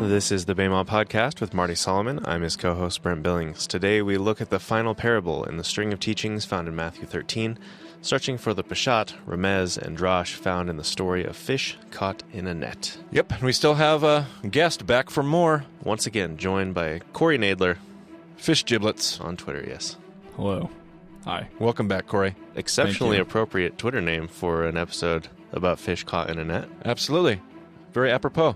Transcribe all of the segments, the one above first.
This is the Baymaw Podcast with Marty Solomon. I'm his co-host, Brent Billings. Today we look at the final parable in the string of teachings found in Matthew 13, searching for the peshat, remez, and drash found in the story of fish caught in a net. Yep, and we still have a guest back for more. Once again, joined by Corey Knadler. Fish Giblets. On Twitter, yes. Hello. Hi. Welcome back, Corey. Exceptionally appropriate Twitter name for an episode about fish caught in a net. Absolutely. Very apropos.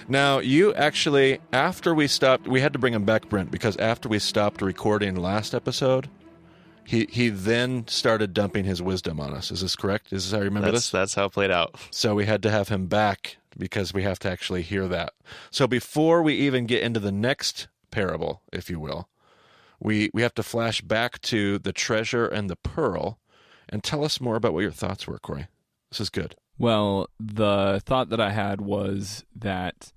Now, you actually, after we stopped, we had to bring him back, Brent, because after we stopped recording last episode, he then started dumping his wisdom on us. Is this correct? Is this how you remember this? That's how it played out. So we had to have him back because we have to actually hear that. So before we even get into the next parable, if you will, we have to flash back to the treasure and the pearl and tell us more about what your thoughts were, Corey. This is good. Well, the thought that I had was that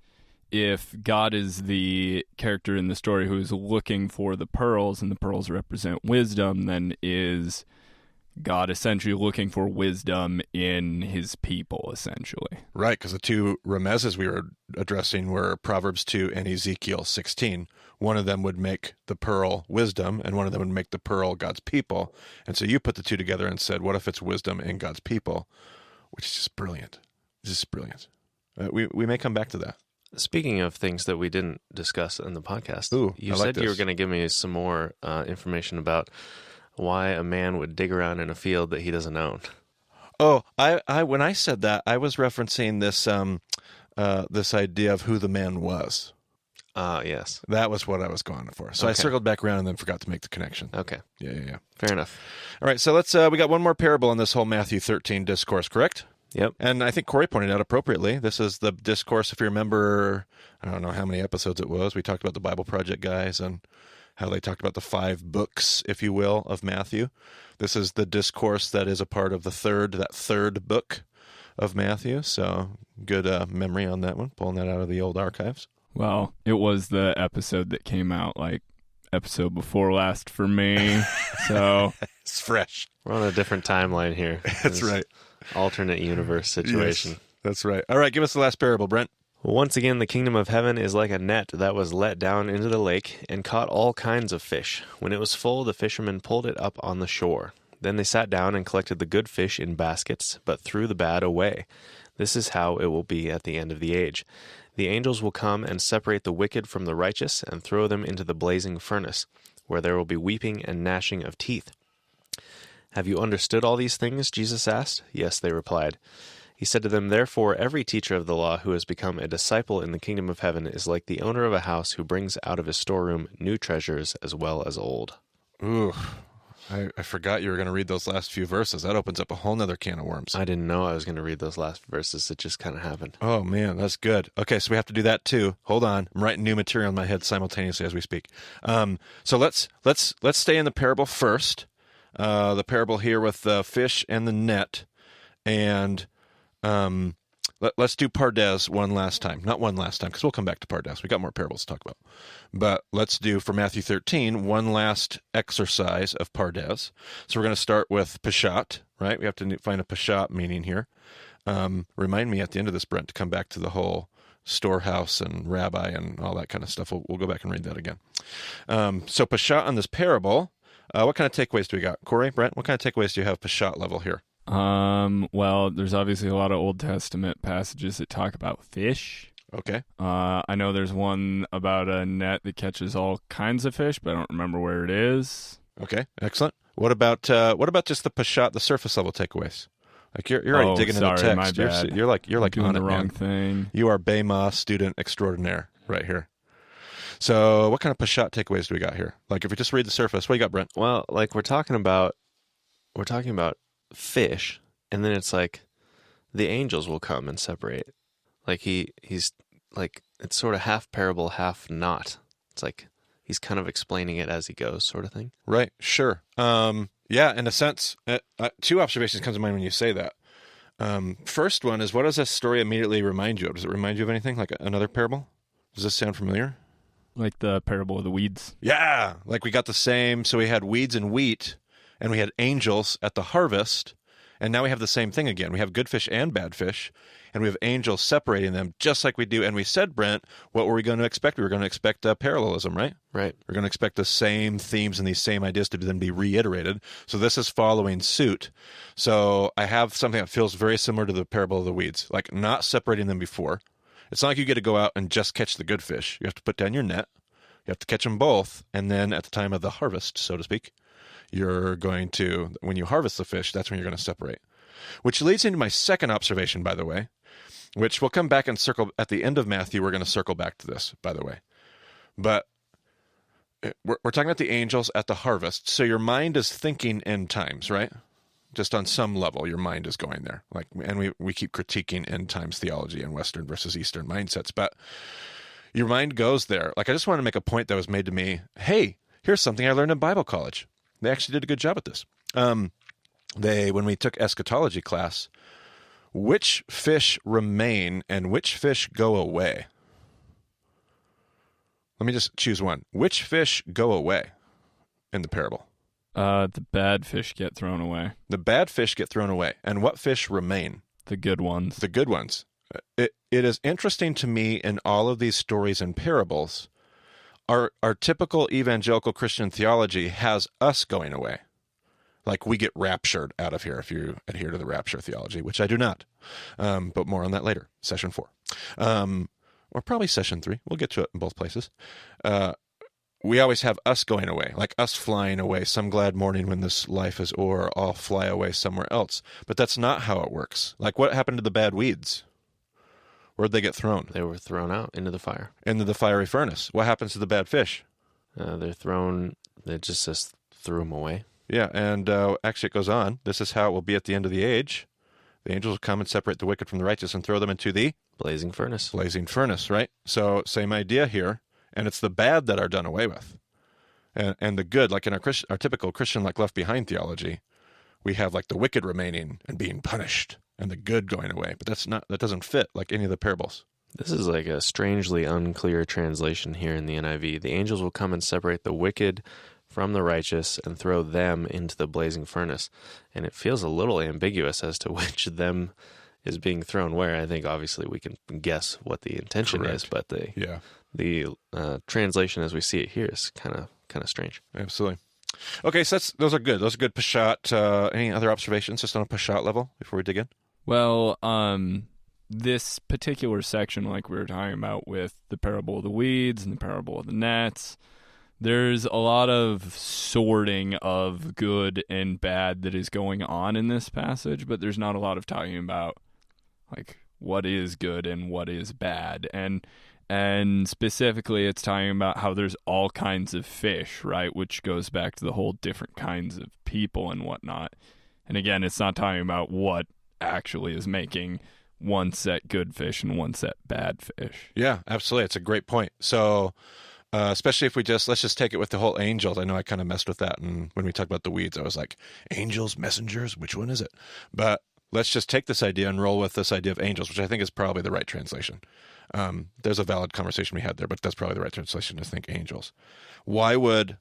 if God is the character in the story who is looking for the pearls, and the pearls represent wisdom, then is God essentially looking for wisdom in his people, essentially. Right, because the two remezes we were addressing were Proverbs 2 and Ezekiel 16. One of them would make the pearl wisdom, and one of them would make the pearl God's people. And so you put the two together and said, what if it's wisdom in God's people? Which is just brilliant. Just brilliant. We may come back to that. Speaking of things that we didn't discuss in the podcast, you I said like you were this. going to give me some more information about why a man would dig around in a field that he doesn't own. Oh, I when I said that, I was referencing this this idea of who the man was. Yes. That was what I was going for. So I Okay. circled back around and then forgot to make the connection. Okay. Yeah. Fair enough. All right, so let's we got one more parable in this whole Matthew 13 discourse, correct? Yep. And I think Corey pointed out appropriately, this is the discourse, if you remember, I don't know how many episodes it was. We talked about the Bible Project guys and how they talked about the 5 books, if you will, of Matthew. This is the discourse that is a part of that third book of Matthew. So good memory on that one, pulling that out of the old archives. Well, it was the episode that came out, episode before last for me, so... It's fresh. We're on a different timeline here. That's This right. Alternate universe situation. Yes, that's right. All right, give us the last parable, Brent. Once again, the kingdom of heaven is like a net that was let down into the lake and caught all kinds of fish. When it was full, the fishermen pulled it up on the shore. Then they sat down and collected the good fish in baskets, but threw the bad away. This is how it will be at the end of the age. The angels will come and separate the wicked from the righteous and throw them into the blazing furnace, where there will be weeping and gnashing of teeth. Have you understood all these things? Jesus asked. Yes, they replied. He said to them, Therefore, every teacher of the law who has become a disciple in the kingdom of heaven is like the owner of a house who brings out of his storeroom new treasures as well as old. Ooh, I forgot you were going to read those last few verses. That opens up a whole nother can of worms. I didn't know I was going to read those last verses. It just kind of happened. Oh, man, that's good. Okay, so we have to do that too. Hold on. I'm writing new material in my head simultaneously as we speak. So let's stay in the parable first. The parable here with the fish and the net. And let's do Pardes one last time. Not one last time, because we'll come back to Pardes. We got more parables to talk about. But let's do, for Matthew 13, one last exercise of Pardes. So we're going to start with peshat, right? We have to find a peshat meaning here. Remind me at the end of this, Brent, to come back to the whole storehouse and rabbi and all that kind of stuff. We'll go back and read that again. So peshat on this parable, what kind of takeaways do we got? Corey, Brent, what kind of takeaways do you have peshat level here? Well, there's obviously a lot of Old Testament passages that talk about fish. Okay. I know there's one about a net that catches all kinds of fish, but I don't remember where it is. Okay, excellent. What about just the peshat, the surface level takeaways? Like you're already digging sorry, into the my text. bad. You're like doing on the it, wrong man. thing. You are Bema student extraordinaire right here. So what kind of peshat takeaways do we got here? Like if we just read the surface, what do you got, Brent? Well, like we're talking about fish, and then it's like the angels will come and separate. Like he's like, it's sort of half parable, half not. It's like he's kind of explaining it as he goes, sort of thing. Right, sure. Yeah, in a sense, 2 observations come to mind when you say that. First one is, what does this story immediately remind you of? Does it remind you of anything, like another parable? Does this sound familiar? Like the parable of the weeds. Yeah, like we got the same. So we had weeds and wheat, and we had angels at the harvest, And now we have the same thing again. We have good fish and bad fish, and we have angels separating them just like we do. And we said, Brent, what were we going to expect? We were going to expect parallelism, right? Right. We're going to expect the same themes and these same ideas to then be reiterated. So this is following suit. So I have something that feels very similar to the parable of the weeds, like not separating them before. It's not like you get to go out and just catch the good fish. You have to put down your net. You have to catch them both. And then at the time of the harvest, so to speak, you're going to, when you harvest the fish, that's when you're going to separate. Which leads into my second observation, by the way, which we'll come back and circle at the end of Matthew. We're going to circle back to this, by the way. But we're talking about the angels at the harvest. So your mind is thinking end times, right? Just on some level, your mind is going there. Like, and we keep critiquing end times theology and Western versus Eastern mindsets, but your mind goes there. Like, I just want to make a point that was made to me. Hey, here's something I learned in Bible college. They actually did a good job at this. When we took eschatology class, which fish remain and which fish go away? Let me just choose one. Which fish go away in the parable? The bad fish get thrown away. The bad fish get thrown away. And what fish remain? The good ones. The good ones. It is interesting to me in all of these stories and parables, our typical evangelical Christian theology has us going away. Like we get raptured out of here if you adhere to the rapture theology, which I do not. But more on that later, session 4. Or probably session 3. We'll get to it in both places. We always have us going away, like us flying away. Some glad morning when this life is o'er, I'll fly away somewhere else. But that's not how it works. Like what happened to the bad weeds? Where'd they get thrown? They were thrown out into the fire. Into the fiery furnace. What happens to the bad fish? They're thrown, they just threw them away. Yeah, and actually it goes on. This is how it will be at the end of the age. The angels will come and separate the wicked from the righteous and throw them into the blazing furnace. Blazing furnace, right? So same idea here. And it's the bad that are done away with. And the good, like in our typical Christian like left behind theology, we have like the wicked remaining and being punished and the good going away. But that doesn't fit like any of the parables. This is like a strangely unclear translation here in the NIV. The angels will come and separate the wicked from the righteous and throw them into the blazing furnace. And it feels a little ambiguous as to which them is being thrown where. I think obviously we can guess what the intention is, but the translation as we see it here is kind of strange. Absolutely. Okay, so those are good. Those are good Peshat. Any other observations just on a Peshat level before we dig in? Well, this particular section, like we were talking about with the parable of the weeds and the parable of the nets, there's a lot of sorting of good and bad that is going on in this passage, but there's not a lot of talking about like what is good and what is bad. And specifically it's talking about how there's all kinds of fish, right? Which goes back to the whole different kinds of people and whatnot. And again, it's not talking about what actually is making one set good fish and one set bad fish. Yeah, absolutely. It's a great point. So especially if let's just take it with the whole angels. I know I kind of messed with that. And when we talked about the weeds, I was like, angels, messengers, which one is it? But let's just take this idea and roll with this idea of angels, which I think is probably the right translation. There's a valid conversation we had there, but that's probably the right translation to think angels. Why would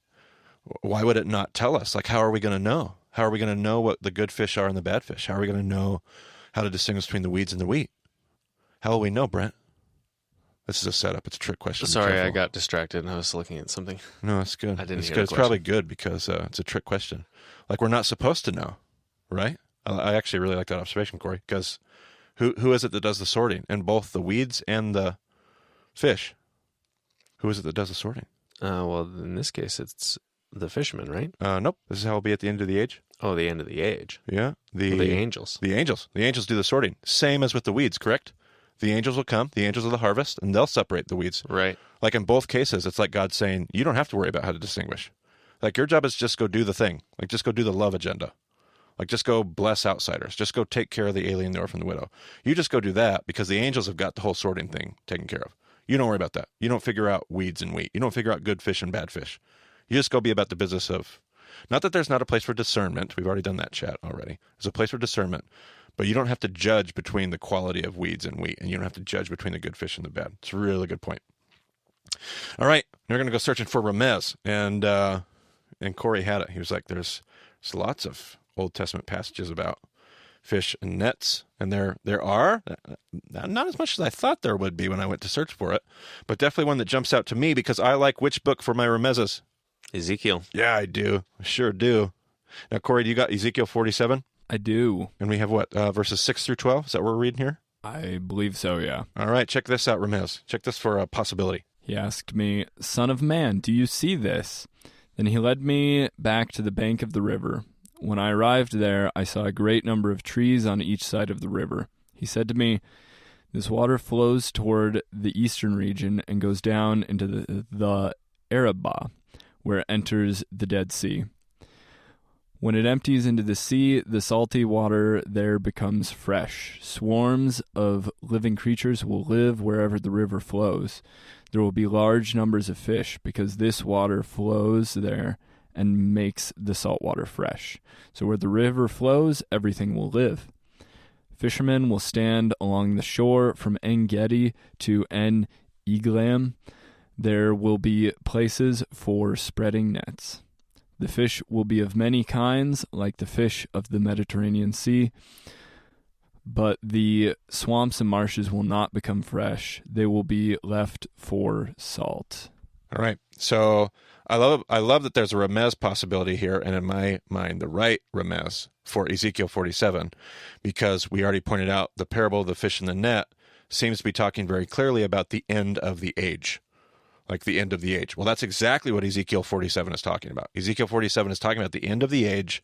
it not tell us? Like, how are we going to know? How are we going to know what the good fish are and the bad fish? How are we going to know how to distinguish between the weeds and the wheat? How will we know, Brent? This is a setup. It's a trick question. Sorry, I got distracted and I was looking at something. No, it's good. I didn't it's hear good. the It's probably good because it's a trick question. Like, we're not supposed to know, right? I actually really like that observation, Corey, because who is it that does the sorting in both the weeds and the fish? Who is it that does the sorting? Well, in this case, it's the fishermen, right? Nope. This is how it'll be at the end of the age. Oh, the end of the age. Yeah. The angels. The angels. The angels do the sorting. Same as with the weeds, correct? The angels will come, the angels of the harvest, and they'll separate the weeds. Right. Like in both cases, it's like God saying, you don't have to worry about how to distinguish. Like your job is just go do the thing. Like just go do the love agenda. Like just go bless outsiders. Just go take care of the alien, the orphan, the widow. You just go do that because the angels have got the whole sorting thing taken care of. You don't worry about that. You don't figure out weeds and wheat. You don't figure out good fish and bad fish. You just go be about the business of, not that there's not a place for discernment. We've already done that chat already. There's a place for discernment, but you don't have to judge between the quality of weeds and wheat, and you don't have to judge between the good fish and the bad. It's a really good point. All right, we're going to go searching for remez, and Corey had it. He was like, there's lots of Old Testament passages about fish and nets. And there are, not as much as I thought there would be when I went to search for it, but definitely one that jumps out to me because I like which book for my remezes? Ezekiel. Yeah, I do. I sure do. Now, Corey, do you got Ezekiel 47? I do. And we have what, verses 6 through 12? Is that what we're reading here? I believe so, yeah. All right, check this out, Remez. Check this for a possibility. He asked me, "Son of man, do you see this?" Then he led me back to the bank of the river. When I arrived there, I saw a great number of trees on each side of the river. He said to me, "This water flows toward the eastern region and goes down into the Arabah, where it enters the Dead Sea. When it empties into the sea, the salty water there becomes fresh. Swarms of living creatures will live wherever the river flows. There will be large numbers of fish because this water flows there and makes the salt water fresh. So where the river flows, everything will live. Fishermen will stand along the shore from En-Gedi to En-Eglaim. There will be places for spreading nets. The fish will be of many kinds, like the fish of the Mediterranean Sea, but the swamps and marshes will not become fresh. They will be left for salt." All right. So I love that there's a remez possibility here, and in my mind, the right remez for Ezekiel 47, because we already pointed out the parable of the fish in the net seems to be talking very clearly about the end of the age. Like the end of the age. Well, that's exactly what Ezekiel 47 is talking about. Ezekiel 47 is talking about the end of the age,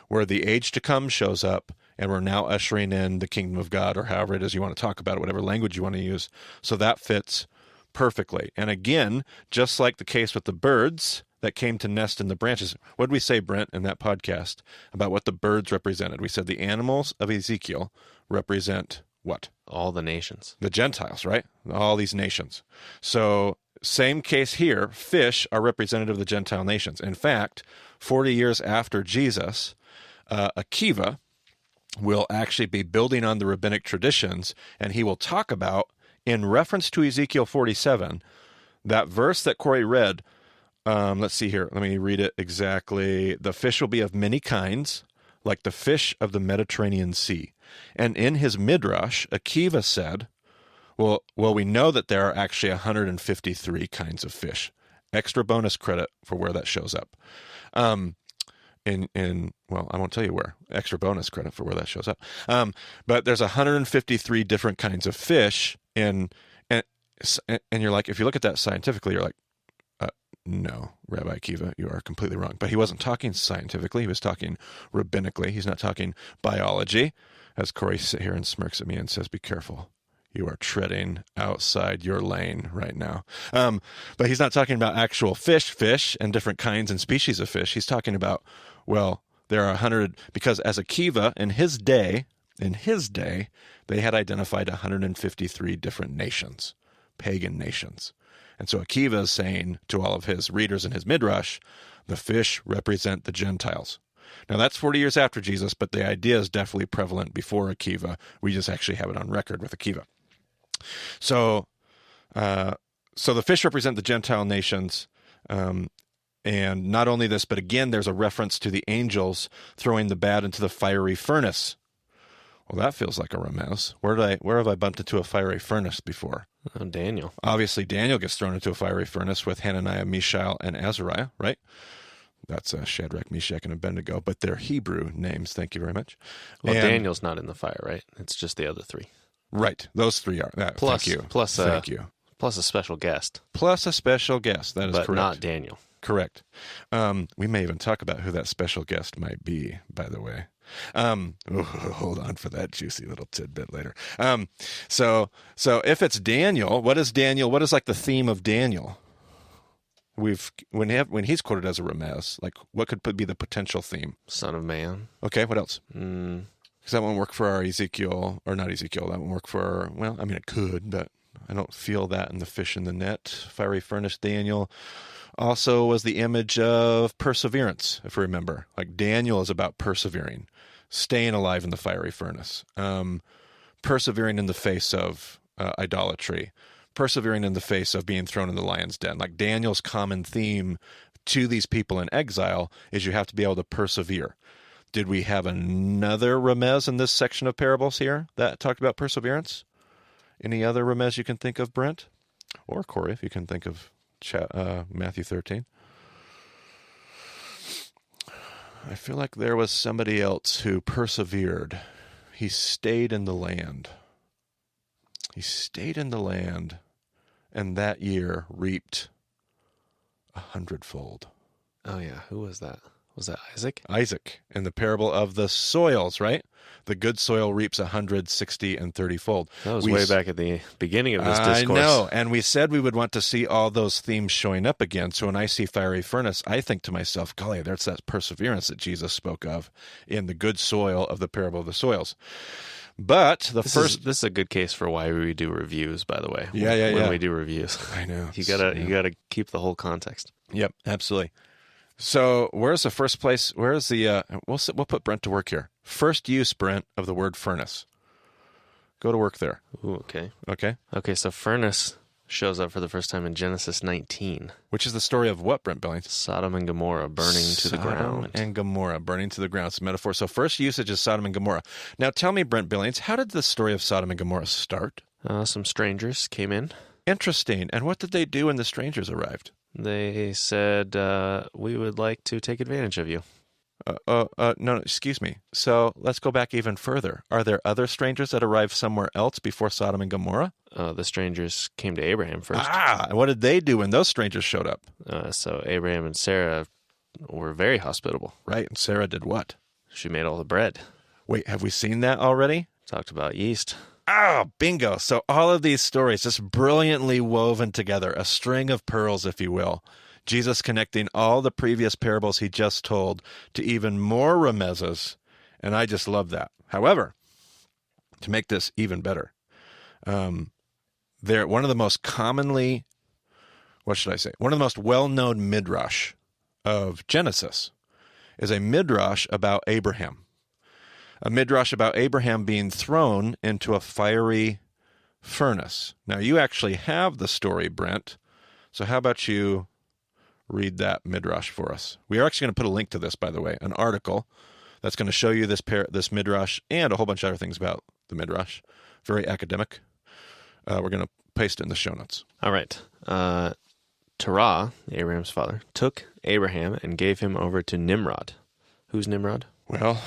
where the age to come shows up, and we're now ushering in the kingdom of God, or however it is you want to talk about it, whatever language you want to use. So that fits perfectly. And again, just like the case with the birds that came to nest in the branches, what did we say, Brent, in that podcast about what the birds represented? We said the animals of Ezekiel represent what? All the nations. The Gentiles, right? All these nations. So same case here, fish are representative of the Gentile nations. In fact, 40 years after Jesus, Akiva will actually be building on the rabbinic traditions, and he will talk about, in reference to Ezekiel 47, that verse that Corey read. Let's see here. Let me read it exactly. The fish will be of many kinds, like the fish of the Mediterranean Sea. And in his midrash, Akiva said, well, we know that there are actually 153 kinds of fish. Extra bonus credit for where that shows up. Well, I won't tell you where. Extra bonus credit for where that shows up. But there's 153 different kinds of fish, and you're like, if you look at that scientifically, you're like, no, Rabbi Akiva, you are completely wrong. But he wasn't talking scientifically. He was talking rabbinically. He's not talking biology. As Corey sits here and smirks at me and says, "Be careful. You are treading outside your lane right now." But he's not talking about actual fish and different kinds and species of fish. He's talking about, well, there are 100, because as Akiva, in his day, they had identified 153 different nations, pagan nations. And so Akiva is saying to all of his readers in his midrash, the fish represent the Gentiles. Now, that's 40 years after Jesus, but the idea is definitely prevalent before Akiva. We just actually have it on record with Akiva. So the fish represent the Gentile nations, and not only this, but again, there's a reference to the angels throwing the bad into the fiery furnace. Well, that feels like a remez. Where have I bumped into a fiery furnace before? Daniel. Obviously, Daniel gets thrown into a fiery furnace with Hananiah, Mishael, and Azariah, right? That's Shadrach, Meshach, and Abednego, but they're Hebrew names. Thank you very much. Well, Daniel's not in the fire, right? It's just the other three. Right. Those three are. Plus, thank you. Thank you. Plus a special guest. Plus a special guest. That is but correct. Not Daniel. Correct. We may even talk about who that special guest might be, by the way. Hold on for that juicy little tidbit later. So if it's Daniel, what is Daniel? What is like the theme of Daniel? When he's quoted as a remez, like what could be the potential theme? Son of man. Okay, what else? Because that won't work for our Ezekiel, or not Ezekiel. That won't work for, well, I mean, it could, but I don't feel that in the fish in the net. Fiery furnace Daniel also was the image of perseverance, if we remember. Like Daniel is about persevering, staying alive in the fiery furnace, persevering in the face of idolatry, persevering in the face of being thrown in the lion's den. Like Daniel's common theme to these people in exile is you have to be able to persevere. Did we have another remez in this section of parables here that talked about perseverance? Any other remez you can think of, Brent? Or Corey, if you can think of Matthew 13. I feel like there was somebody else who persevered. He stayed in the land. He stayed in the land, and that year reaped 100-fold. Oh, yeah. Who was that? Was that Isaac? Isaac, in the parable of the soils, right? The good soil reaps 160 and 30-fold. That was way back at the beginning of this discourse. I know, and we said we would want to see all those themes showing up again. So when I see fiery furnace, I think to myself, golly, there's that perseverance that Jesus spoke of in the good soil of the parable of the soils. But this is a good case for why we do reviews, by the way. When we do reviews. I know. You gotta keep the whole context. Yep, absolutely. So where's the first place? Where's the, we'll put Brent to work here. First use, Brent, of the word furnace. Go to work there. Ooh, okay. Okay, so furnace shows up for the first time in Genesis 19. Which is the story of what, Brent Billings? Sodom and Gomorrah burning to the ground. Sodom and Gomorrah burning to the ground. It's a metaphor. So first usage is Sodom and Gomorrah. Now tell me, Brent Billings, how did the story of Sodom and Gomorrah start? Some strangers came in. Interesting. And what did they do when the strangers arrived? They said, we would like to take advantage of you. No, excuse me. So let's go back even further. Are there other strangers that arrived somewhere else before Sodom and Gomorrah? The strangers came to Abraham first. And what did they do when those strangers showed up? So Abraham and Sarah were very hospitable. Right, and Sarah did what? She made all the bread. Wait, have we seen that already? Talked about yeast. Oh, bingo. So all of these stories just brilliantly woven together, a string of pearls, if you will. Jesus connecting all the previous parables he just told to even more remezes, and I just love that. However, to make this even better, they're one of the most commonly, one of the most well-known midrash of Genesis is a midrash about Abraham. A midrash about Abraham being thrown into a fiery furnace. Now, you actually have the story, Brent, so how about you read that midrash for us? We are actually going to put a link to this, by the way, an article that's going to show you this midrash and a whole bunch of other things about the midrash. Very academic. We're going to paste it in the show notes. All right. Terah, Abraham's father, took Abraham and gave him over to Nimrod. Who's Nimrod? Well,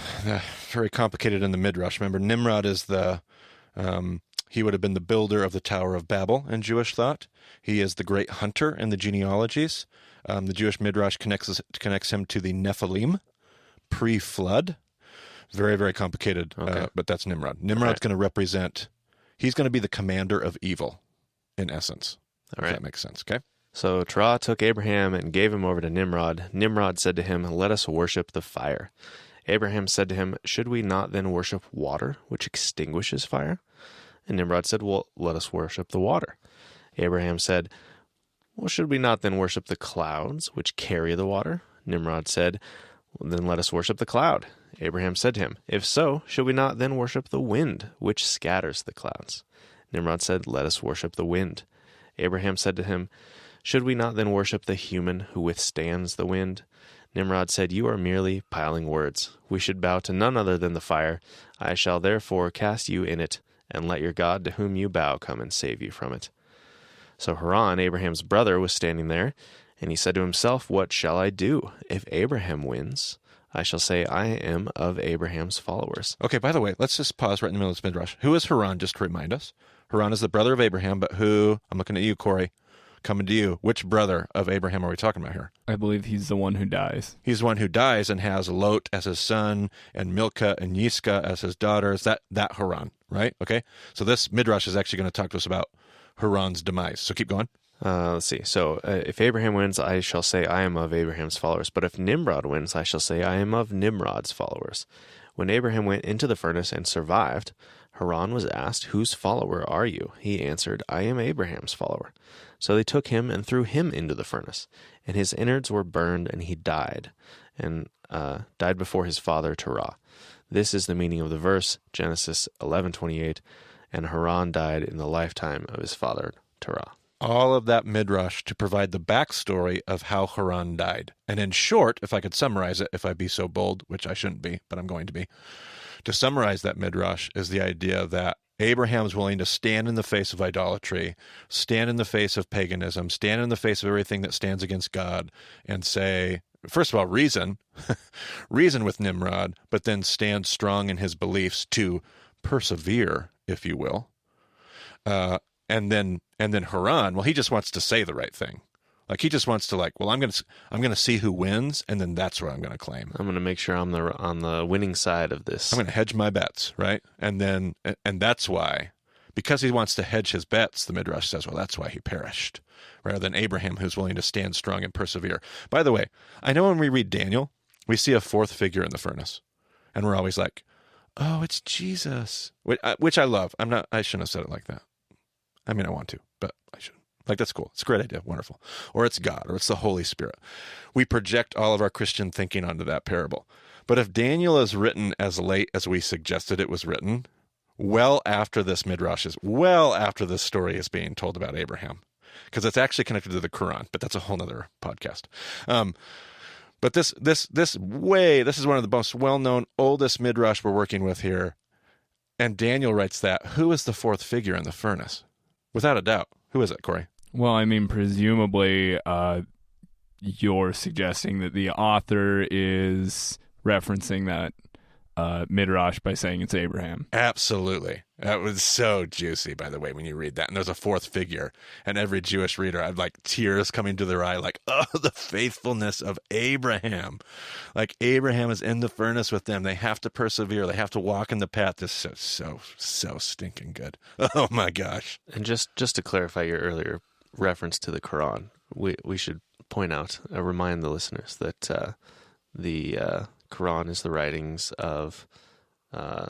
very complicated in the midrash. Remember, Nimrod is he would have been the builder of the Tower of Babel in Jewish thought. He is the great hunter in the genealogies. The Jewish midrash connects him to the Nephilim, pre-flood. Very, very complicated, okay. But that's Nimrod. Nimrod's going to represent, he's going to be the commander of evil, in essence. All right. If that makes sense, okay? So Terah took Abraham and gave him over to Nimrod. Nimrod said to him, "Let us worship the fire." Abraham said to him, "Should we not then worship water, which extinguishes fire?" And Nimrod said, "Well, let us worship the water." Abraham said, "Well, should we not then worship the clouds, which carry the water?" Nimrod said, "Well, then let us worship the cloud." Abraham said to him, "If so, should we not then worship the wind, which scatters the clouds?" Nimrod said, "Let us worship the wind." Abraham said to him, "Should we not then worship the human who withstands the wind?" Nimrod said, "You are merely piling words. We should bow to none other than the fire. I shall therefore cast you in it, and let your God to whom you bow come and save you from it." So Haran, Abraham's brother, was standing there, and he said to himself, "What shall I do? If Abraham wins, I shall say, I am of Abraham's followers." Okay, by the way, let's just pause right in the middle of this midrash. Who is Haran, just to remind us? Haran is the brother of Abraham, but who, I'm looking at you, Corey, coming to you, which brother of Abraham are we talking about here? I believe he's the one who dies. He's the one who dies and has Lot as his son and Milcah and Yiscah as his daughters. That Haran, right? Okay, so this midrash is actually going to talk to us about Haran's demise. So keep going. Let's see. So if Abraham wins, I shall say, I am of Abraham's followers. But if Nimrod wins, I shall say, I am of Nimrod's followers. When Abraham went into the furnace and survived, Haran was asked, "Whose follower are you?" He answered, "I am Abraham's follower." So they took him and threw him into the furnace, and his innards were burned, and he died, and died before his father Terah. This is the meaning of the verse, Genesis 11:28, and Haran died in the lifetime of his father Terah. all of that midrash to provide the backstory of how Haran died. And in short, if I could summarize it, if I be so bold, which I shouldn't be, but I'm going to be, to summarize that midrash is the idea that Abraham's willing to stand in the face of idolatry, stand in the face of paganism, stand in the face of everything that stands against God, and say, first of all, reason with Nimrod, but then stand strong in his beliefs to persevere, if you will. And then Haran, well, he just wants to say the right thing. Like he just wants to well, I'm gonna see who wins, and then that's what I'm gonna claim. I'm gonna make sure I'm on the winning side of this. I'm gonna hedge my bets, right? And that's why, because he wants to hedge his bets, the Midrash says, well, that's why he perished, rather than Abraham, who's willing to stand strong and persevere. By the way, I know when we read Daniel, we see a fourth figure in the furnace, and we're always like, oh, it's Jesus, which I love. I shouldn't have said it like that. I mean, I want to, but I shouldn't. That's cool. It's a great idea. Wonderful. Or it's God, or it's the Holy Spirit. We project all of our Christian thinking onto that parable. But if Daniel is written as late as we suggested it was written, well after this story is being told about Abraham, because it's actually connected to the Quran, but that's a whole other podcast. But this is one of the most well-known, oldest midrash we're working with here. And Daniel writes that. Who is the fourth figure in the furnace? Without a doubt. Who is it, Corey? Well, I mean, presumably you're suggesting that the author is referencing that midrash by saying it's Abraham. Absolutely. That was so juicy, by the way, when you read that. And there's a fourth figure. And every Jewish reader, I'd tears coming to their eye, oh, the faithfulness of Abraham. Abraham is in the furnace with them. They have to persevere. They have to walk in the path. This is so stinking good. Oh, my gosh. And just to clarify your earlier reference to the Quran, we should point out, remind the listeners that the Quran is the writings of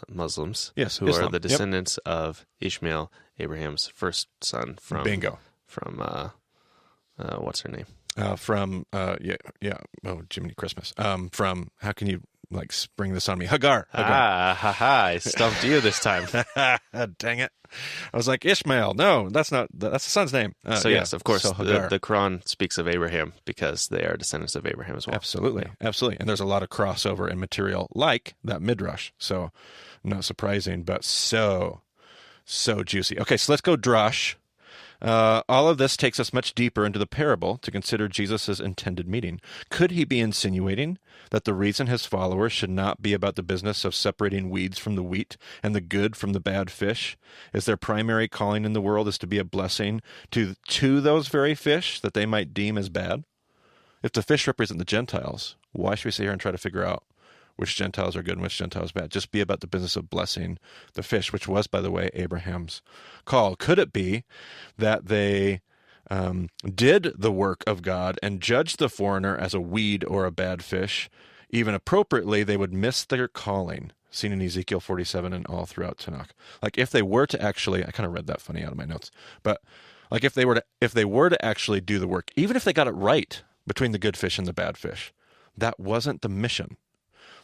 Muslims, yes, who Islam. are the descendants of Ishmael, Abraham's first son from what's her name? Jiminy Christmas. From, how can you spring this on me? Hagar. I stumped you this time. Dang it. I was like, Ishmael. No, that's the son's name. Yes, of course, Hagar. the Quran speaks of Abraham because they are descendants of Abraham as well. Absolutely. Yeah. Absolutely. And there's a lot of crossover in material like that midrash. So not surprising, but so juicy. Okay, so let's go drash. All of this takes us much deeper into the parable to consider Jesus' intended meaning. Could he be insinuating that the reason his followers should not be about the business of separating weeds from the wheat and the good from the bad fish, is their primary calling in the world is to be a blessing to those very fish that they might deem as bad? If the fish represent the Gentiles, why should we sit here and try to figure out which Gentiles are good and which Gentiles bad? Just be about the business of blessing the fish, which was, by the way, Abraham's call. Could it be that they did the work of God and judged the foreigner as a weed or a bad fish? Even appropriately, they would miss their calling, seen in Ezekiel 47 and all throughout Tanakh. If they were to actually, I kind of read that funny out of my notes, but if they were to actually do the work, even if they got it right between the good fish and the bad fish, that wasn't the mission.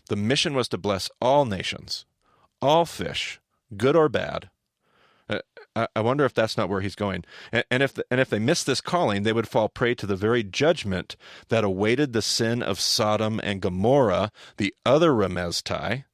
The mission was to bless all nations, all fish, good or bad. I wonder if that's not where he's going. And if they missed this calling, they would fall prey to the very judgment that awaited the sin of Sodom and Gomorrah, the other remez tie,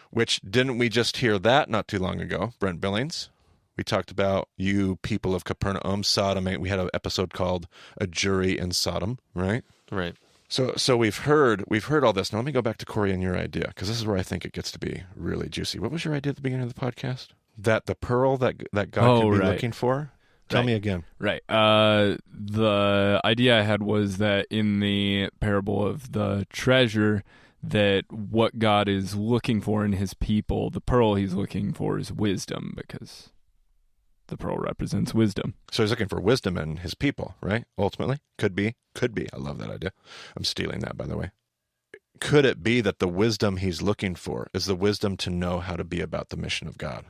which didn't we just hear that not too long ago, Brent Billings? We talked about you people of Capernaum, Sodom. We had an episode called A Jury in Sodom, right? Right. So we've heard all this. Now let me go back to Corey and your idea, because this is where I think it gets to be really juicy. What was your idea at the beginning of the podcast? That the pearl that God could be looking for? Tell me again. Right. The idea I had was that in the parable of the treasure, that what God is looking for in his people, the pearl he's looking for is wisdom, because the pearl represents wisdom. So he's looking for wisdom in his people, right? Ultimately. Could be. I love that idea. I'm stealing that, by the way. Could it be that the wisdom he's looking for is the wisdom to know how to be about the mission of God?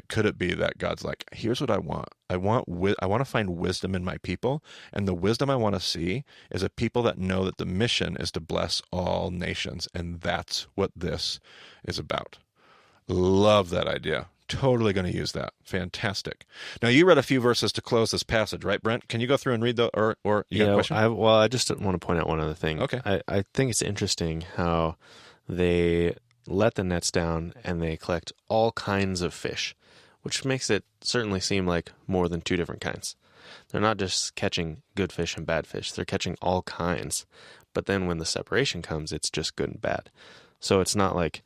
Could it be that God's here's what I want. I want to find wisdom in my people, and the wisdom I want to see is a people that know that the mission is to bless all nations, and that's what this is about. Love that idea. totally going to use that. Fantastic. Now, you read a few verses to close this passage, right, Brent? Can you go through and read the, or you got a question? I just want to point out one other thing. Okay. I think it's interesting how they let the nets down and they collect all kinds of fish, which makes it certainly seem like more than two different kinds. They're not just catching good fish and bad fish. They're catching all kinds. But then when the separation comes, it's just good and bad. So it's not like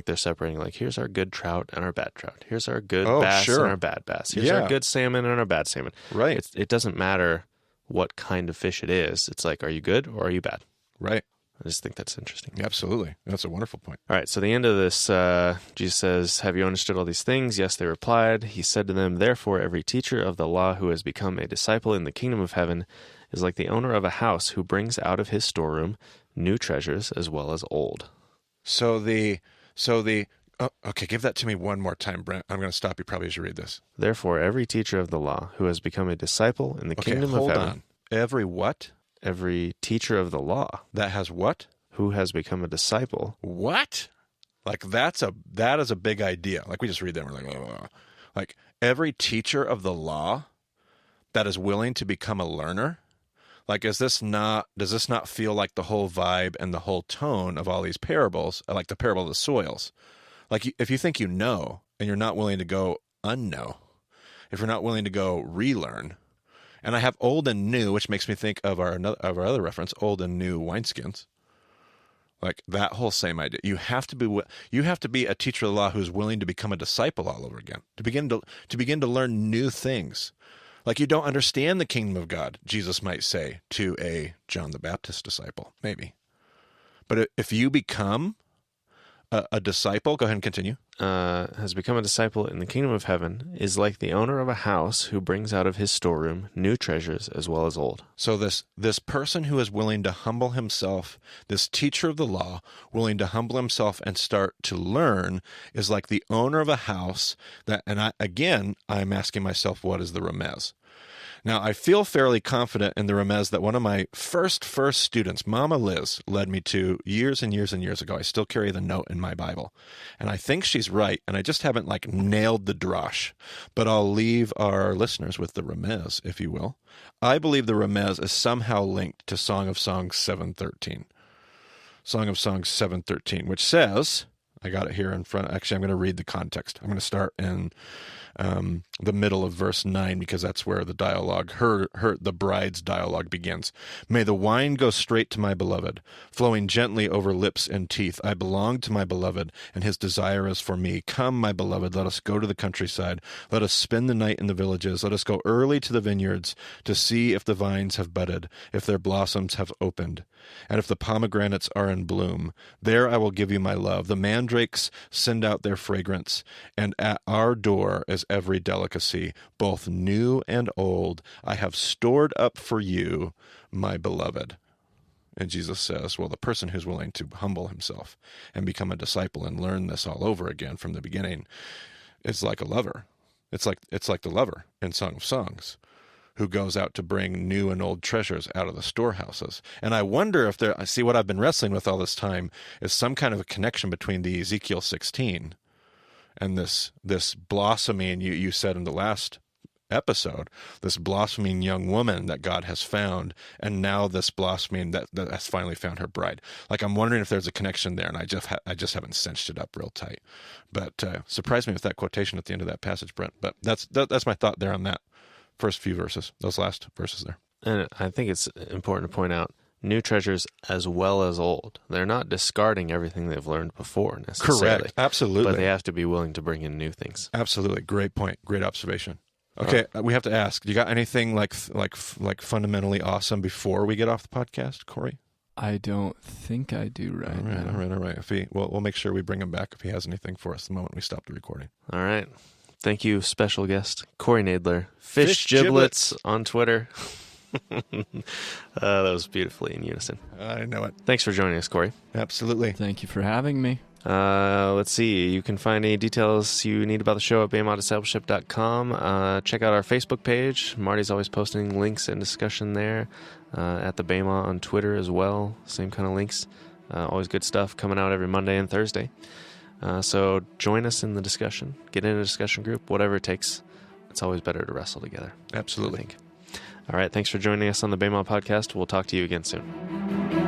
they're separating like, here's our good trout and our bad trout. Here's our good bass and our bad bass. Here's our good salmon and our bad salmon. Right. It doesn't matter what kind of fish it is. It's like, are you good or are you bad? Right. I just think that's interesting. Absolutely. That's a wonderful point. All right, so the end of this, Jesus says, have you understood all these things? Yes, they replied. He said to them, therefore, every teacher of the law who has become a disciple in the kingdom of heaven is like the owner of a house who brings out of his storeroom new treasures as well as old. Okay, give that to me one more time, Brent. I'm going to stop you probably as you read this. Therefore, every teacher of the law who has become a disciple in the kingdom of heaven. On. Every what? Every teacher of the law. That has what? Who has become a disciple. What? Like that is a big idea. Like we just read that and we're like, oh. Like every teacher of the law that is willing to become a learner. Like, does this not feel like the whole vibe and the whole tone of all these parables, like the parable of the soils? Like if you think you know and you're not willing to go unknow, if you're not willing to go relearn, and I have old and new, which makes me think of our other reference, old and new wineskins. Like that whole same idea. You have to be a teacher of the law who's willing to become a disciple all over again, to begin to learn new things. Like you don't understand the kingdom of God, Jesus might say to a John the Baptist disciple, maybe. But if you become a disciple, go ahead and continue. Has become a disciple in the kingdom of heaven is like the owner of a house who brings out of his storeroom new treasures as well as old. So this person who is willing to humble himself, this teacher of the law, willing to humble himself and start to learn, is like the owner of a house that, and I'm asking myself, what is the remez? Now, I feel fairly confident in the remez that one of my first students, Mama Liz, led me to years and years and years ago. I still carry the note in my Bible. And I think she's right, and I just haven't nailed the drash. But I'll leave our listeners with the remez, if you will. I believe the remez is somehow linked to Song of Songs 7:13. Song of Songs 7:13, which says, I got it here in front. Actually, I'm going to read the context. I'm going to start in the middle of verse 9, because that's where the dialogue, the bride's dialogue begins. May the wine go straight to my beloved, flowing gently over lips and teeth. I belong to my beloved, and his desire is for me. Come, my beloved, let us go to the countryside. Let us spend the night in the villages. Let us go early to the vineyards to see if the vines have budded, if their blossoms have opened, and if the pomegranates are in bloom. There I will give you my love. The mandrakes send out their fragrance, and at our door is every delicacy, both new and old, I have stored up for you, my beloved. And Jesus says, well, the person who's willing to humble himself and become a disciple and learn this all over again from the beginning is like a lover. It's like the lover in Song of Songs, who goes out to bring new and old treasures out of the storehouses. And I wonder if I see what I've been wrestling with all this time is some kind of a connection between the Ezekiel 16 and this blossoming, you said in the last episode, this blossoming young woman that God has found, and now this blossoming that has finally found her bride. Like, I'm wondering if there's a connection there, and I just haven't cinched it up real tight. But surprised me with that quotation at the end of that passage, Brent. But that's my thought there on that first few verses, those last verses there. And I think it's important to point out, new treasures as well as old. They're not discarding everything they've learned before necessarily. Correct. Absolutely. But they have to be willing to bring in new things. Absolutely. Great point. Great observation. Okay, we have to ask, you got anything like fundamentally awesome before we get off the podcast, Corey? I don't think I do right now. All right. We'll make sure we bring him back if he has anything for us the moment we stop the recording. All right. Thank you, special guest, Corey Knadler. Fish Giblets on Twitter. That was beautifully in unison. I know it. Thanks for joining us, Corey. Absolutely. Thank you for having me. Let's see. You can find any details you need about the show at BEMADiscipleship.com. Check out our Facebook page. Marty's always posting links and discussion there. At the BEMA on Twitter as well. Same kind of links. Always good stuff coming out every Monday and Thursday. So join us in the discussion. Get in a discussion group, whatever it takes. It's always better to wrestle together. Absolutely. I think. All right. Thanks for joining us on the Baymont Podcast. We'll talk to you again soon.